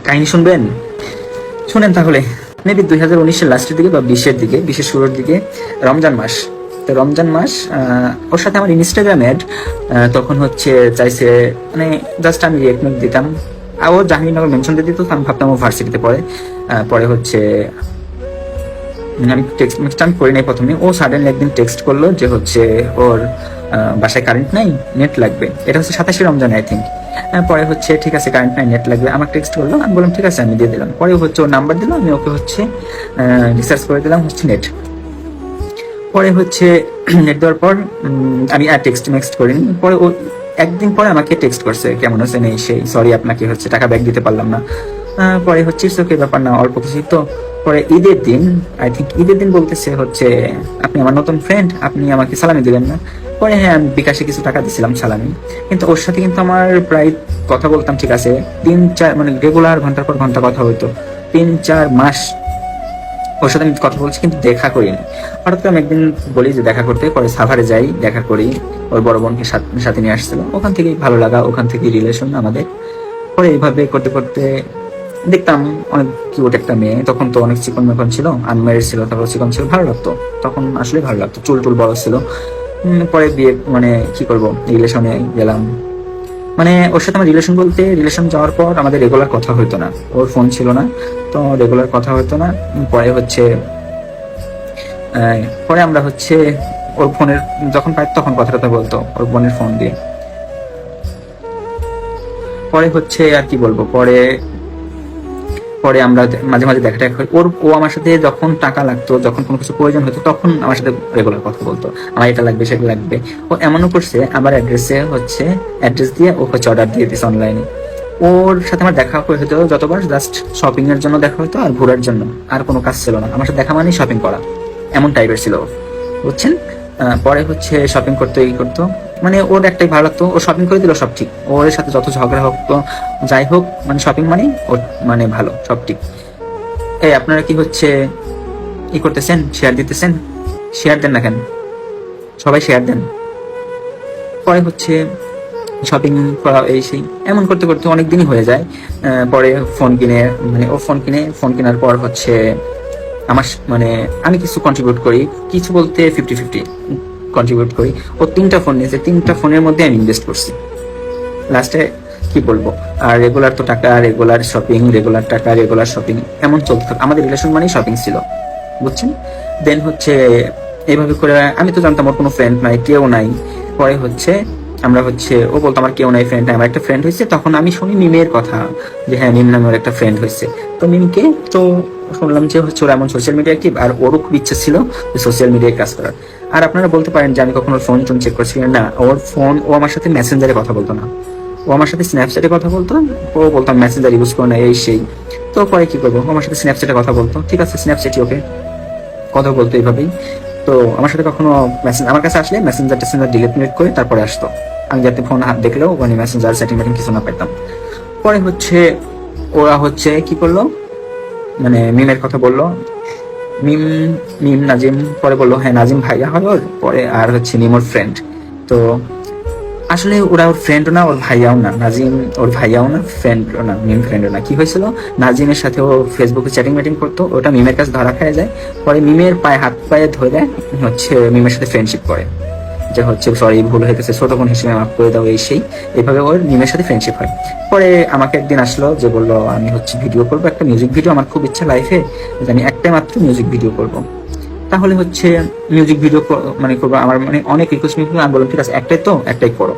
কাহিনী শুনবেন? শুনেন তাহলে। মেবি 2019-এর লাস্টের দিকে বা 20-এর দিকে, 20-এর শুরুর দিকে, রমজান মাস। তো রমজান মাস, ওর সাথে আমার ইনস্টাগ্রাম অ্যাড। তখন হচ্ছে চাইছে, মানে জাস্ট আমি রিয়েক্ট দিতাম। আর ও জাহাঙ্গীরনগর মেনশন দিয়ে দিত, তো আমি ভাবতাম ও ভার্সিটিতে পড়ে। পরে হচ্ছে আমি টেক্সট মেক্সট আমি করি নাই প্রথমে। ও সাডেনলি একদিন টেক্সট করলো যে হচ্ছে ওর বাসায় কারেন্ট নাই, নেট লাগবে। এটা হচ্ছে 27শে রমজান আই থিঙ্ক। পরে হচ্ছে ঠিক আছে কারেন্ট নাই, নেট লাগবে, আমার টেক্সট করলো। আমি বললাম ঠিক আছে, আমি দিয়ে দিলাম। পরে হচ্ছে ওর নাম্বার দিলাম, আমি ওকে হচ্ছে রিসার্চ করে দিলাম হচ্ছে নেট। পরে হচ্ছে নেট দেওয়ার পর আমি আর টেক্সট মেক্সট করিনি। পরে ও একদিন পরে আমাকে টেক্সট করছে, কেমন আছেন এই সেই, সরি আপনাকে হচ্ছে টাকা ব্যাক দিতে পারলাম না। পরে হচ্ছে ওকে, ব্যাপার না, অল্প কিছু তো। পরে ঈদের দিন, আই থিঙ্ক ঈদের দিন বলতেছে হচ্ছে আপনি আমার নতুন ফ্রেন্ড, আপনি আমাকে সালামি দিলেন না। পরে হ্যাঁ, আমি বিকাশে কিছু টাকা দিছিলাম সালামি। কিন্তু ওর সাথে কিন্তু আমার প্রায় কথা বলতাম, ঠিক আছে 3-4 মানে রেগুলার ঘন্টার পর ঘন্টা কথা হইতো। 3-4 মাস ওর সাথে আমি কথা বলছি, কিন্তু দেখা করিনি। হঠাৎ করে আমি একদিন বলি যে দেখা করতে, পরে সাভারে যাই, দেখা করি। ওর বড় বোনকে সাথে নিয়ে আসছিল, ওখান থেকেই ভালো লাগা, ওখান থেকেই রিলেশন আমাদের। পরে এইভাবে করতে করতে দেখতাম অনেক কিউট একটা মেয়ে। তখন তো অনেক চিকন মেকন ছিল, আনম্যারিড ছিল, তারপর চিকন ছিল, ভালো লাগতো তখন, আসলে ভালো লাগতো, চুল টুল বড় ছিল। পরে বিয়ে, মানে কি করব, রিলেশনে গেলাম। মানে ওর সাথে আমার রিলেশন বলতে, রিলেশন যাওয়ার পর আমাদের রেগুলার কথা হইতো না, ওর ফোন ছিল না, তো রেগুলার কথা হইতো না। পরে হচ্ছে পরে আমরা হচ্ছে ওর ফোনের, যখন পাই তখন কথা কথা বলতো ওর বোনের ফোন দিয়ে। পরে হচ্ছে আর কি বলবো, পরে পরে আমরা মাঝে মাঝে দেখা টাকা করি। ও আমার সাথে যখন টাকা লাগতো, যখন কোনো কিছু প্রয়োজন হতো, তখন আমার সাথে রেগুলার কথা বলতো, আমার এটা লাগবে সেটা লাগবে। ও এমনও করছে, আমার অ্যাড্রেস দিয়ে ও হচ্ছে অর্ডার দিয়ে দিচ্ছে অনলাইনে। ওর সাথে আমার দেখা হতো যতবার, জাস্ট শপিং এর জন্য দেখা হতো আর ঘোরার জন্য, আর কোনো কাজ ছিল না। আমার সাথে দেখা মানেই শপিং করা, এমন টাইপের ছিল ও, বুঝছেন? পরে হচ্ছে শপিং করতে করতো, মানে ওর একটাই ভালো লাগতো, ও শপিং করে দিল সব ঠিক। ওর সাথে যত ঝগড়া হোক তো যাই হোক, মানে শপিং মানে ওর মানে ভালো, সব ঠিক। এই আপনারা কি হচ্ছে করতেছেন, শেয়ার দিতেছেন? শেয়ার দেন না কেন, সবাই শেয়ার দেন। পরে হচ্ছে শপিং করা, এই সেই এমন করতে করতে অনেক দিনই হয়ে যায়। পরে ফোন কিনে, মানে ও ফোন কেনার পর হচ্ছে আমার মানে আমি কিছু কন্ট্রিবিউট করি, কিছু বলতে 50-50 কন্ট্রিবিউট করি। ও 3টা ফোন নিয়েছে, 3টা ফোনের মধ্যে আমি ইনভেস্ট করছি লাস্টে, কি বলবো। আর রেগুলার তো টাকা, রেগুলার শপিং, রেগুলার টাকা, রেগুলার শপিং, এমন চলতে থাকে আমাদের রিলেশন, মানেই শপিং ছিল, বুঝছেন? দেন হচ্ছে এইভাবে করে, আমি তো জানতাম ওর কোনো ফ্রেন্ড নাই, কেউ নাই। পরে হচ্ছে আমরা হচ্ছে, ও বলতো আমার কেউ নাই, ফ্রেন্ড নাই, আমার একটা ফ্রেন্ড হয়েছে। তখন আমি শুনি মিমের কথা, যে হ্যাঁ মিম নামে ওর একটা ফ্রেন্ড হয়েছে। তো মিমকে তো শুনলাম যে হচ্ছে ওরা এমন সোশ্যাল মিডিয়া অ্যাক্টিভ, আর ওরও খুব ইচ্ছা ছিল সোশ্যাল মিডিয়ায় কাজ করার। আর আপনারা বলতে পারেন যে আমি কখনো ফোন টোন চেক করছি না, ওর ফোন, ও আমার সাথে মেসেঞ্জারে কথা বলতো না, ও আমার সাথে স্ন্যাপচ্যাটে কথা বলতো। ও বলতাম মেসেঞ্জার ইউজ করো না, এই সেই। তো পরে কি করবো, আমার সাথে স্ন্যাপচ্যাটে কথা বলতো, ঠিক আছে স্ন্যাপচ্যাটই ওকে কথা বলতো এইভাবেই। তো আমার সাথে কখনো আমার কাছে আসলে মেসেঞ্জার টেসেঞ্জার ডিলিট করে তারপরে আসতো, আমি যাতে ফোন হাত দেখলেও মানে মেসেঞ্জার সেটিং মেটিং কিছু না পেতাম। পরে হচ্ছে ওরা হচ্ছে কি করলো, মানে মিমের কথা বললো, মিম মিম নাজিম, পরে বললো হ্যাঁ নাজিম ভাইয়া হয় ওর, পরে আর হচ্ছে মিম ওর ফ্রেন্ড। তো আসলে ওরা ওর ফ্রেন্ডও না, ওর ভাইয়াও না, নাজিম ওর ভাইয়াও না, ফ্রেন্ডও না, মিম ফ্রেন্ডও না। কি হয়েছিল, নাজিমের সাথে ও ফেসবুকে চ্যাটিং ম্যাটিং করতো, ওটা মিমের কাছে ধরা খেয়ে যায়। পরে মিমের হাত পায়ে ধরে হচ্ছে মিমের সাথে ফ্রেন্ডশিপ করে, যে হচ্ছে সরি ভুল হয়ে গেছে, ছোট বোন হিসেবে মাফ করে দাও, এই সেই। এইভাবে ওর মিমের সাথে ফ্রেন্ডশিপ হয়। পরে আমাকে একদিন আসলো, যে বললো আমি হচ্ছে ভিডিও করবো, একটা মিউজিক ভিডিও, আমার খুব ইচ্ছা লাইফে যে আমি একটাই মাত্র মিউজিক ভিডিও করবো। তাহলে হচ্ছে মিউজিক ভিডিও মানে করবো, আমার মানে অনেক রিকোয়েস্ট, আমি বললাম ঠিক আছে একটাই তো, একটাই করো।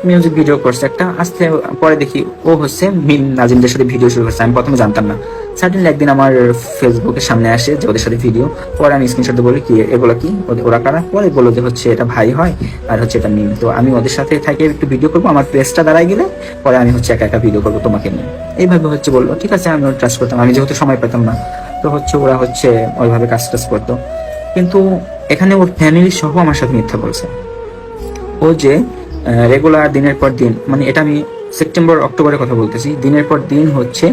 মিউজিক ভিডিও করছে একটা, আসতে পরে দেখি ও হচ্ছে মিম নাজিমদের সাথে ভিডিও শুরু করছে, আমি প্রথমে জানতাম না। সাডেনলি একদিন আমার ফেসবুকের সামনে আসে যে ওদের সাথে ভিডিও। পরে আমি স্ক্রিনশট বলি কি এগুলো কি, ওরা কারা? পরে বললো যে হচ্ছে এটা ভাই হয়, আর হচ্ছে এটা মিম। তো আমি ওদের সাথে থেকে একটু ভিডিও করবো, আমার পেজটা দাঁড়ায় গেলে পরে আমি হচ্ছে একা একা ভিডিও করবো তোমাকে নিয়ে, এইভাবে হচ্ছে বললো। ঠিক আছে, আমি ট্রাস্ট করতাম, আমি যেহেতু সময় পেতাম না। তো হচ্ছে ওরা হচ্ছে ওইভাবে কাজ টাজ করতো। কিন্তু এখানে ওর ফ্যামিলি সহ আমার সাথে মিথ্যা বলছে। ও যে রেগুলার দিনের পর দিন, মানে এটা আমি সেপ্টেম্বর অক্টোবরের কথা বলতেছি, দিনের পর দিন হচ্ছে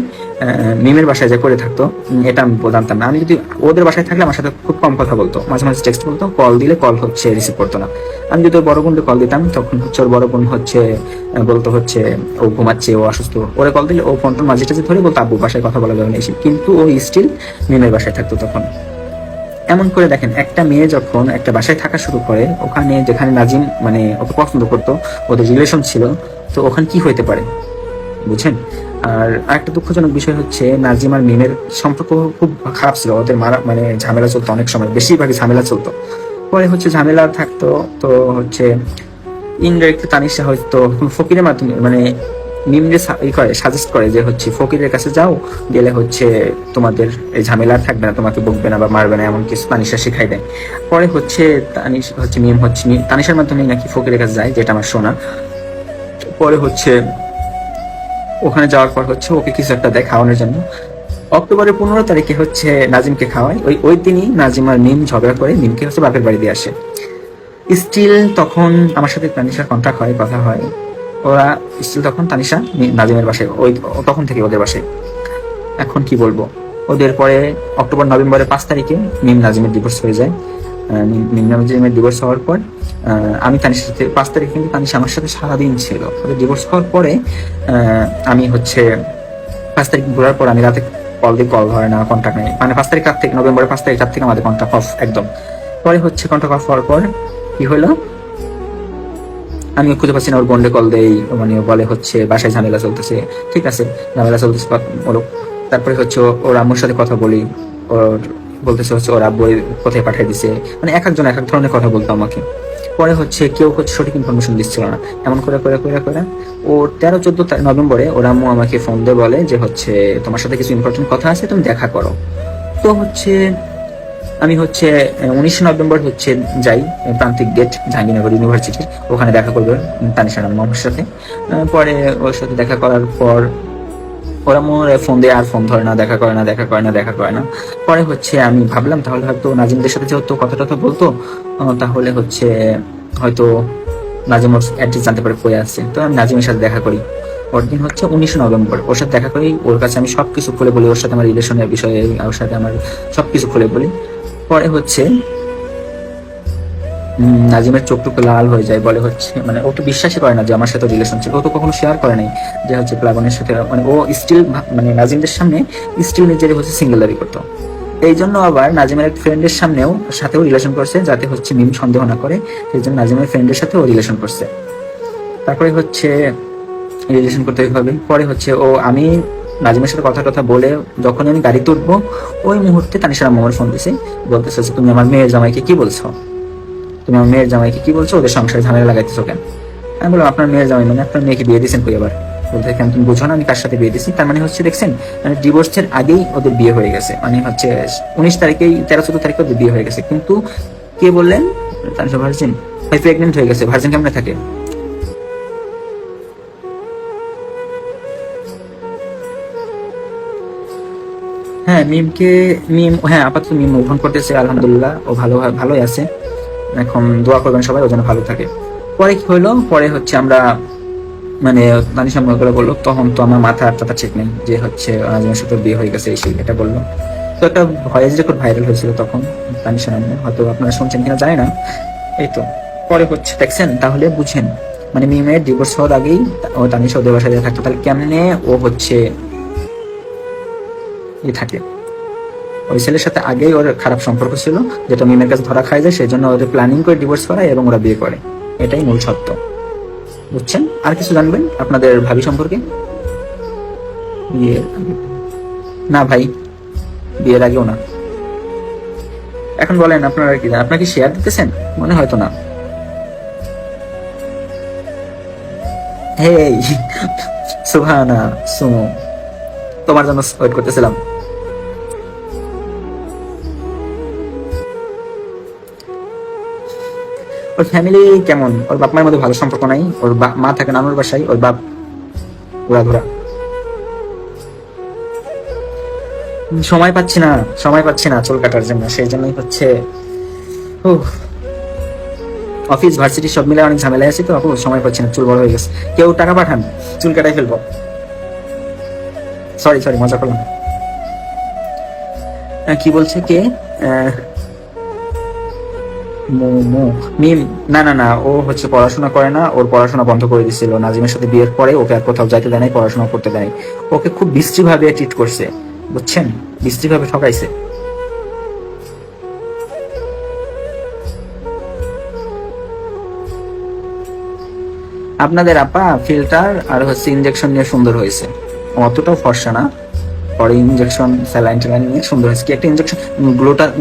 মিমের বাসায় যে করে থাকতো। এটা আমি জানতাম না। আমি যদি ওদের বাসায় থাকলে আমার সাথে খুব কম কথা বলতো, মাঝে মাঝে টেক্সট বলতো, কল দিলে কল হচ্ছে রিসিভ করতো না। আমি যদি ওর বড় বোনকে কল দিতাম তখন হচ্ছে ওর বড় বোন হচ্ছে বলতো হচ্ছে ও ঘুমাচ্ছে, ও অসুস্থ। ওরে কল দিলে ও ফোনটা মাঝে টাঝে ধরে বলতো আব্বু বাসায় কথা বলা যাবে না এসে, কিন্তু ও স্টিল মিমের বাসায় থাকতো তখন। এমন করে দেখেন, একটা মেয়ে যখন একটা বাসায় থাকা শুরু করে, ওখানে যেখানে নাজিম মানে ওকে পছন্দ করতো, ওদের রিলেশন ছিল, তো ওখানে কি হইতে পারে বুঝছেন। আর আরেকটা দুঃখজনক বিষয় হচ্ছে নাজিম আর মিমের সম্পর্ক খুব খারাপ ছিল, ওদের মারা মানে ঝামেলা চলতো, অনেক সময় বেশিরভাগই ঝামেলা চলতো। পরে হচ্ছে ঝামেলা থাকতো, তো হচ্ছে ইনডাইরেক্টলি তানিশা হয়তো ফকিরের মাধ্যমে মানে মিমকে সাজেস্ট করে যে হচ্ছে ফকিরের কাছে যাও, গেলে হচ্ছে তোমাদের এই ঝামেলা আর থাকবে না, তোমাকে বকবে না বা মারবে না, এমন কিছু তানিশা শিখাই দেয়। পরে হচ্ছে মিম হচ্ছে তানিশার মাধ্যমে নাকি ফকিরের কাছে যায়, যেটা আমার শোনা। পরে হচ্ছে ওখানে যাওয়ার পর হচ্ছে ওকে কিছু একটা দেয় খাওয়ানোর জন্য। অক্টোবরের 15 তারিখে হচ্ছে নাজিমকে খাওয়ায়। ওই দিনই নাজিম আর মিম ঝগড়া করে মিমকে হচ্ছে বাপের বাড়ি দিয়ে আসে। স্টিল তখন আমার সাথে তানিশার কন্ট্যাক্ট হয়, কথা হয়। ওরা স্টিল তখন তানিশা নাজিমের বাসায়, ওই তখন থেকে ওদের বাসায়। এখন কি বলবো, ওদের পরে অক্টোবর নভেম্বরের 5 তারিখে মিম নাজিমের ডিভোর্স হয়ে যায়। মিম নাজিমের ডিভোর্স হওয়ার পর আমি তানিশার সাথে 5 তারিখে, কিন্তু তানিশা আমার সাথে সারাদিন ছিল। ওদের ডিভোর্স হওয়ার পরে আমি হচ্ছে 5 তারিখ ঘোরার পর আমি রাতে কল দিয়ে, কল ধরে না, কন্ট্যাক্ট নেই, মানে 5 তারিখ রাত থেকে, নভেম্বরের 5 তারিখ রাত থেকে আমাদের কন্ট্যাক্ট অফ একদম। পরে হচ্ছে কন্ট্যাক্ট অফ হওয়ার পর কি হলো, আমি খুঁজে পাচ্ছি না, ওর বোনকে কল দেই, মানে ও বলে হচ্ছে বাসায় ঝামেলা চলতেছে। ঠিক আছে, ঝামেলা চলতেছে বলো। তারপরে হচ্ছে ওর আম্মুর সাথে কথা বলি, ওর বলতেছে হচ্ছে ওর আব্বু কোথায় পাঠিয়ে দিছে, মানে এক একজন এক এক ধরনের কথা বলতো আমাকে। পরে হচ্ছে কেউ হচ্ছে সঠিক ইনফরমেশন দিচ্ছিল না। এমন করে করে করে করে ও 13-14 নভেম্বরে ওর আম্মু আমাকে ফোন দিয়ে বলে যে হচ্ছে তোমার সাথে কিছু ইম্পর্টেন্ট কথা আছে, তুমি দেখা করো। তো হচ্ছে আমি হচ্ছে 19 নভেম্বর হচ্ছে যাই প্রান্তিক গেট জাহাঙ্গীরনগর ইউনিভার্সিটির, ওখানে দেখা করবে তানিশা নামের সাথে। পরে ওর সাথে দেখা করার পর ওরা মোর ফোন দিয়ে আর ফোন ধরে না, দেখা করে না, দেখা করে না, দেখা করে না। পরে হচ্ছে আমি ভাবলাম তাহলে হয়তো নাজিমদের সাথে যেহেতু কথা টথা বলতো, তাহলে হচ্ছে হয়তো নাজিম ওর অ্যাড্রেস জানতে পারে কয়ে আসছে। তো আমি নাজিমের সাথে দেখা করি। ওর দিন হচ্ছে 19 নভেম্বর, ওর সাথে দেখা করি। ওর কাছে আমি সবকিছু খুলে বলি, ওর সাথে আমার রিলেশনের বিষয়ে, ওর সাথে আমার সবকিছু খুলে বলি। পরে হচ্ছে নাজিমের চোখ টুকু লাল হয়ে যায়, বলে হচ্ছে মানে ও তো বিশ্বাসই করে না যে আমার সাথে রিলেশন ছিল। ও তো কখনো শেয়ার করে নাই যে হচ্ছে প্লাবনের সাথে, মানে ও স্টিল মানে নাজিমদের সামনে স্টিল নিজের হচ্ছে সিঙ্গেল দাবি করতো। এই জন্য আবার নাজিমের এক ফ্রেন্ডের সাথেও রিলেশন করছে, যাতে হচ্ছে মিম সন্দেহ না করে। সেই জন্য নাজিমের ফ্রেন্ডের সাথে ও রিলেশন করছে। তারপরে হচ্ছে রিলেশন করতে হবে। পরে হচ্ছে আমি নাজিমের সাথে কথা টথা বলে যখন আমি গাড়িতে উঠবো, ওই মুহূর্তে তানিশার আম্মু আমার ফোন দিছে, বলতেছে তুমি আমার মেয়ের জামাইকে কি বলছো, তুমি আমার মেয়ের জামাইকে কি বলছো, ওদের সংসারে ঝামেলা লাগাইতেছো কেন? আমি বললাম আপনার মেয়ের জামাই মানে আপনার মেয়েকে বিয়ে দিয়েছেন কই আবার? বলতে কেন তুমি বুঝো না আমি কার সাথে বিয়ে দিয়েছি? তার মানে হচ্ছে দেখছেন, মানে ডিভোর্সের আগেই ওদের বিয়ে হয়ে গেছে, মানে হচ্ছে 19 তারিখেই 13-14 তারিখে ওদের বিয়ে হয়ে গেছে। কিন্তু কে বললেন তানিশা ভার্জিন, ভাই প্রেগনেন্ট হয়ে গেছে, ভার্জিন কেমনে থাকে? হ্যাঁ হ্যাঁ আপাতত মিম মুভ অন করতেছে, আলহামদুলিল্লাহ ও ভালোই আছে। এখন দোয়া করবেন সবাই, ও যেন ভালো থাকে। পরে কি হলো, পরে হচ্ছে আমরা মানে তানিশা মনে করে বললো, তখন তো আমার মাথা আর টাথা ঠিক নেই যে হচ্ছে নাজিমের সাথে বিয়ে হয়ে গেছে, এই সেই এটা বললো। তো একটা ভয়েস রেকর্ড ভাইরাল হয়েছিল তখন তানিশা নামে, হয়তো আপনারা শুনছেন কিনা জানি না। এই তো পরে হচ্ছে দেখছেন, তাহলে বুঝেন মানে মিমের ডিভোর্স হওয়ার আগেই ও তানিশা ওদের বাসায় থাকতো, তাহলে কেমনে ও হচ্ছে থাকে। ওই ছেলের সাথে আগেই ওর খারাপ সম্পর্ক ছিল, যেটা মিমের কাছে ধরা খায় যায়, সেই জন্য ওদের প্ল্যানিং করে ডিভোর্স করায় এবং ওরা বিয়ে করে। এটাই মূল সত্য, বুঝছেন? আর কিছু জানবেন আপনাদের ভাবি সম্পর্কে? বিয়ে না ভাই, বিয়ের আগেও না। এখন বলেন আপনারা কি, আপনাকে শেয়ার দিতেছেন? মনে হয়তো না। হেই সুবহানা সুমু, তোমার জন্য ওয়েট করতেছিলাম। ওর ফ্যামিলি কেমন? ওর বাপ মায়ের মধ্যে ভালো সম্পর্ক নাই। ওর মা থাকে নানুর বাসায়, ওর বাপ ঘোরাধুরা। সময় পাচ্ছি না চুল কাটার জন্য, সেই জন্যই হচ্ছে অফিস ভার্সিটি সব মিলে অনেক ঝামেলায় আছি তো আপু, সময় পাচ্ছি না, চুল বড় হয়ে গেছে। কেউ টাকা পাঠান, চুল কাটাই ফেলবো। সরি সরি, মজা করলাম। কি বলছে কে? আহ, মিম, না না না, ও হচ্ছে পড়াশোনা করে না, ওর পড়াশোনা বন্ধ করে দিছিল নাজিমের সাথে বিয়ের পরে। ওকে আর কোথাও যাইতে দেয় নাই, পড়াশোনা করতে দেয় নাই। ওকে খুব বিশ্রী ভাবে ট্রিট করছে, বুঝছেন, বিশ্রী ভাবে ঠকাইছে। আপনাদের আপা ফিল্টার আর হচ্ছে ইনজেকশন নিয়ে সুন্দর হয়েছে, অতটাও ফর্সা না। পরে ইনজেকশন স্যালাইন ট্যালাইন নিয়ে সুন্দর হয়েছে। কি একটা ইনজেকশন,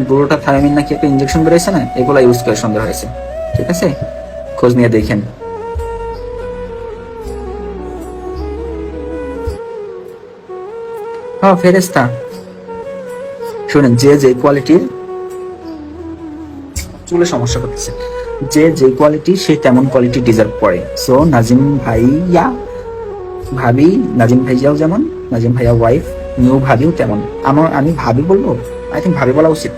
গ্লুটা থায়ামিন নাকি একটা ইনজেকশন বেরোয়েছে না, এগুলো ইউজ করে সুন্দর হয়েছে। ঠিক আছে, খোঁজ নিয়ে দেখেন। হ্যাঁ ফেরেস্তা। শুনেন, যে যে কোয়ালিটির, চুলে সমস্যা করতেছে, যে যে কোয়ালিটি সে তেমন কোয়ালিটি ডিজার্ভ করে। সো নাজিম ভাইয়া, ভাবি, নাজিম ভাইয়াও যেমন, নাজিম ভাইয়া ওয়াইফ, নিউ ভাবিও তেমন। আমি ভাবি বলবো, আই থিঙ্ক ভাবি বলা উচিত।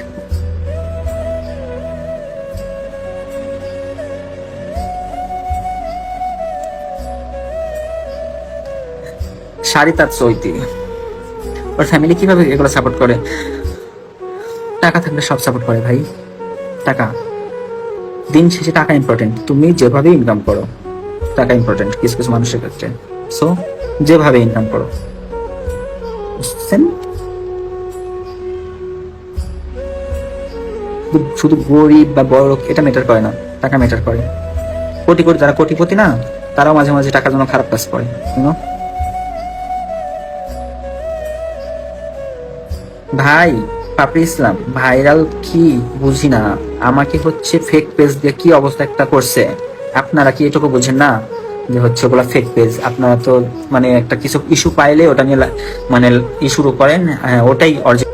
শাড়ি তার চৈতি, ওর ফ্যামিলি কিভাবে এগুলো সাপোর্ট করে? টাকা থাকলে সব সাপোর্ট করে ভাই। টাকা, দিন শেষে টাকা ইম্পর্টেন্ট। তুমি যেভাবে ইনকাম করো, টাকা ইম্পর্টেন্ট কিছু কিছু মানুষের ক্ষেত্রে। সো যেভাবে ইনকাম করো, বুঝছেন? শুধু গরিব বা বড় লোক এটা ম্যাটার করে না, টাকা ম্যাটার করে। কোটি কোটি যারা কোটিপতি না, তারাও মাঝে মাঝে টাকার জন্য খারাপ কাজ করে। ভাই পাপড়ি ইসলাম ভাইরাল কি বুঝি না, আমাকে হচ্ছে ফেক পেজ দিয়ে কি অবস্থা একটা করছে। আপনারা কি এটুকু বুঝেন না যে হচ্ছে ওগুলা ফেক পেজ? আপনারা তো মানে একটা কিছু ইস্যু পাইলে ওটা নিয়ে মানে ইস্যু করেন, ওটাই অরিজিনাল।